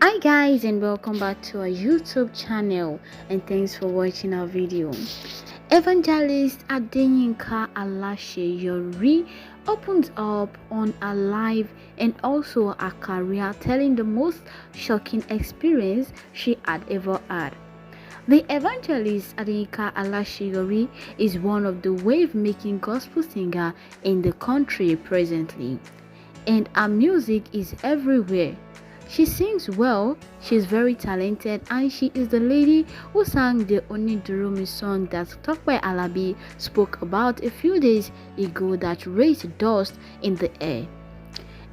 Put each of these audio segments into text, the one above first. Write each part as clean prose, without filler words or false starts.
Hi guys, and welcome back to our YouTube channel, and thanks for watching our video. Evangelist Adeyinka Alaseyori opens up on her life and also her career, telling the most shocking experience she had ever had. The evangelist Adeyinka Alaseyori is one of the wave-making gospel singers in the country presently, and her music is everywhere. She sings well, she's very talented, and she is the lady who sang the Onidurumi song that Tokwe Alabi spoke about a few days ago that raised dust in the air.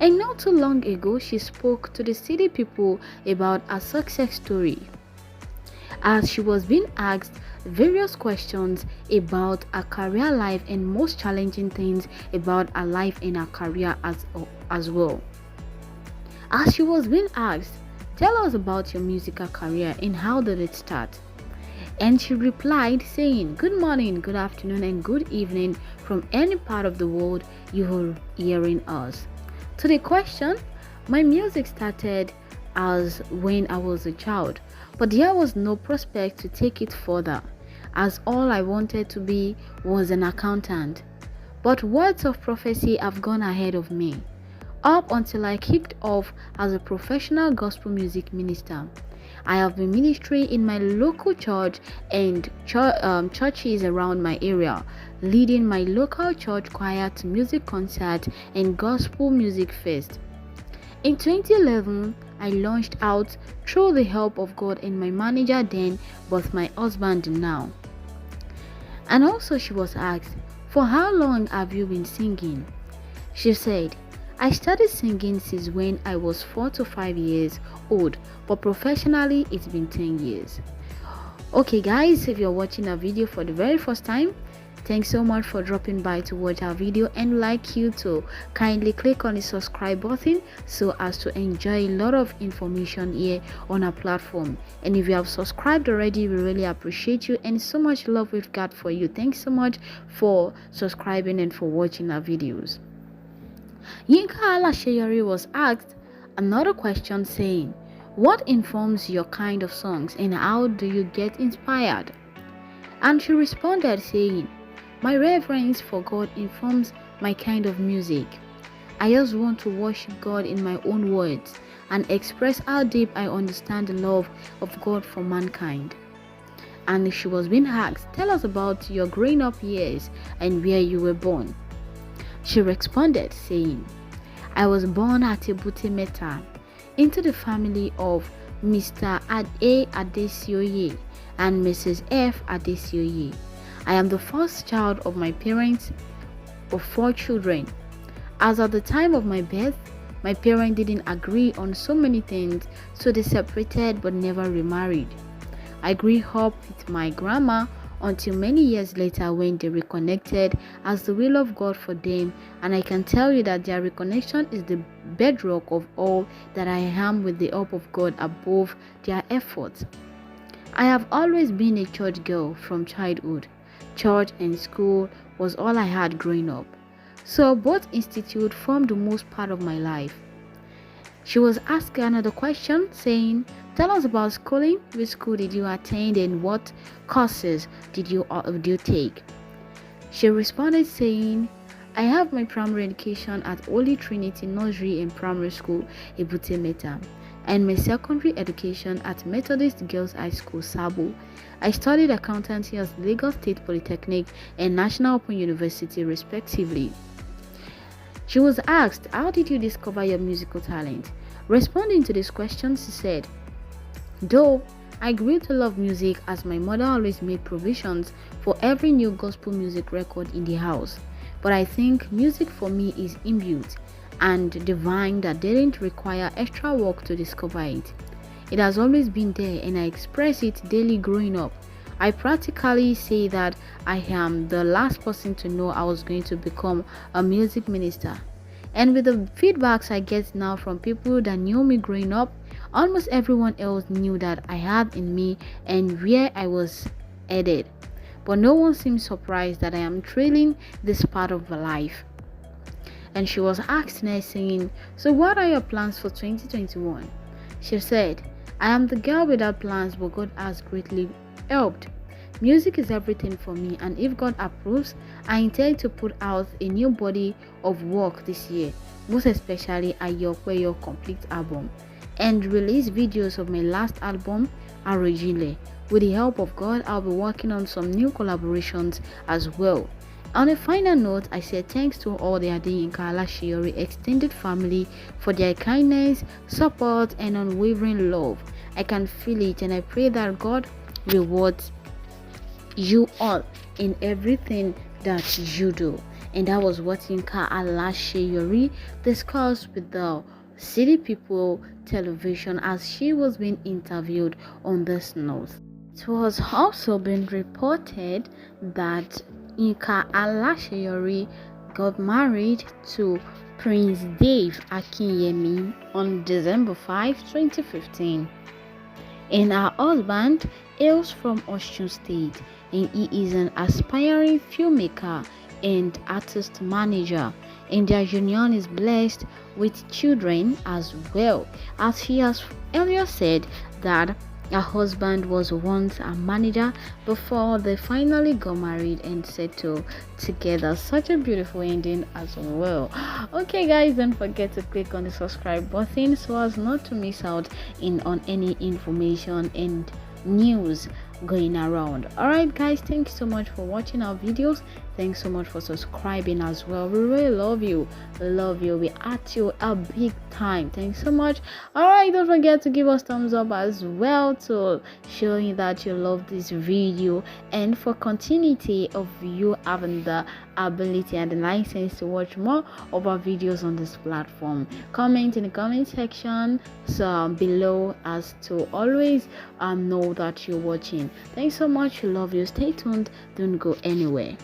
And not too long ago, she spoke to the city people about her success story, as she was being asked various questions about her career life and most challenging things about her life and her career as well. As she was being asked, tell us about your musical career and how did it start? And she replied saying, good morning, good afternoon, and good evening from any part of the world you are hearing us. To the question, my music started as when I was a child, but there was no prospect to take it further, as all I wanted to be was an accountant. But words of prophecy have gone ahead of me, up until I kicked off as a professional gospel music minister. I have been ministering in my local church and churches around my area, leading my local church choir to music concerts and gospel music fest. In 2011, I launched out through the help of God and my manager then, but my husband now. And also she was asked, for how long have you been singing? She said, I started singing since when I was 4 to 5 years old, but professionally it's been 10 years. Okay guys, if you're watching our video for the very first time, thanks so much for dropping by to watch our video, and like you to kindly click on the subscribe button so as to enjoy a lot of information here on our platform. And if you have subscribed already, we really appreciate you, and so much love we've got for you. Thanks so much for subscribing and for watching our videos. Yinka Alaseyori was asked another question saying, what informs your kind of songs and how do you get inspired? And she responded saying, my reverence for God informs my kind of music. I just want to worship God in my own words and express how deep I understand the love of God for mankind. And she was being asked, tell us about your growing up years and where you were born. She responded saying, I was born at Ebute into the family of Mr. Adeyisiyori and Mrs. F. Adeyisiyori. I am the first child of my parents of 4 children. As at the time of my birth, my parents didn't agree on so many things, so they separated but never remarried. I grew up with my grandma until many years later when they reconnected as the will of God for them, and I can tell you that their reconnection is the bedrock of all that I am with the help of God above their efforts. I have always been a church girl from childhood. Church and school was all I had growing up, so both institutes formed the most part of my life. She was asked another question saying, tell us about schooling. Which school did you attend and what courses did you take? She responded saying, I have my primary education at Holy Trinity Nursery and Primary School, Ebute, and my secondary education at Methodist Girls High School, Sabo. I studied accountancy at Lagos State Polytechnic and National Open University, respectively. She was asked, how did you discover your musical talent? Responding to this question, she said, though I grew to love music as my mother always made provisions for every new gospel music record in the house, but I think music for me is inbuilt and divine that didn't require extra work to discover it. It has always been there and I express it daily growing up. I practically say that I am the last person to know I was going to become a music minister. And with the feedbacks I get now from people that knew me growing up, almost everyone else knew that I had in me and where I was headed. But no one seems surprised that I am trailing this part of my life. And she was asked next saying, so what are your plans for 2021? She said, I am the girl without plans, but God has greatly helped. Music is everything for me, and if God approves, I intend to put out a new body of work this year, most especially Ayokweyo complete album, and release videos of my last album, Arojile. With the help of God, I'll be working on some new collaborations as well. On a final note, I said thanks to all the Adeyinka Alaseyori extended family for their kindness, support, and unwavering love. I can feel it, and I pray that God rewards you all in everything that you do. And that was what Yinka Alaseyori discussed with the City People television as she was being interviewed on this note. It was also been reported that Yinka Alaseyori got married to Prince Dave Akinyemi on December 5, 2015. And her husband hails from Osun State, and he is an aspiring filmmaker and artist manager. And their union is blessed with children as well, as she has earlier said that her husband was once a manager before they finally got married and settled together. Such a beautiful ending as well. Okay guys, don't forget to click on the subscribe button so as not to miss out on any information and news going around. Alright guys, thank you so much for watching our videos. Thanks so much for subscribing as well. We really love you. We at you a big time. Thanks so much. Alright, don't forget to give us thumbs up as well to showing that you love this video, and for continuity of you having the ability and the license to watch more of our videos on this platform. Comment in the comment section below as to always know that you're watching. Thanks so much. We love you. Stay tuned. Don't go anywhere.